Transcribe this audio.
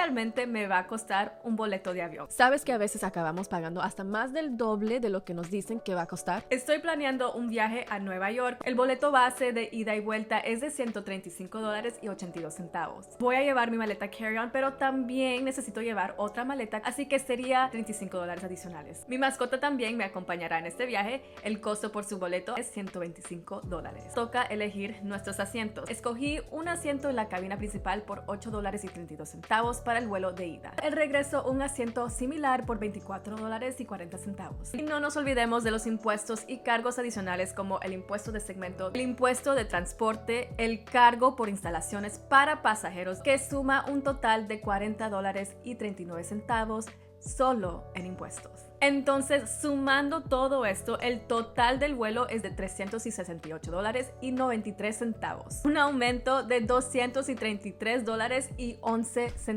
realmente me va a costar un boleto de avión. Sabes que a veces acabamos pagando hasta más del doble de lo que nos dicen que va a costar. Estoy planeando un viaje a Nueva York. El boleto base de ida y vuelta es de $135.82. Voy a llevar mi maleta carry-on, pero también necesito llevar otra maleta, así que sería $35 adicionales. Mi mascota también me acompañará en este viaje. El costo por su boleto es $125. Toca elegir nuestros asientos. Escogí un asiento en la cabina principal por $8.32 para el vuelo de ida. El regreso, un asiento similar por $24.40. Y no nos olvidemos de los impuestos y cargos adicionales como el impuesto de segmento, el impuesto de transporte, el cargo por instalaciones para pasajeros, que suma un total de $40.39 solo en impuestos. Entonces, sumando todo esto, el total del vuelo es de $368.93, un aumento de $233.11.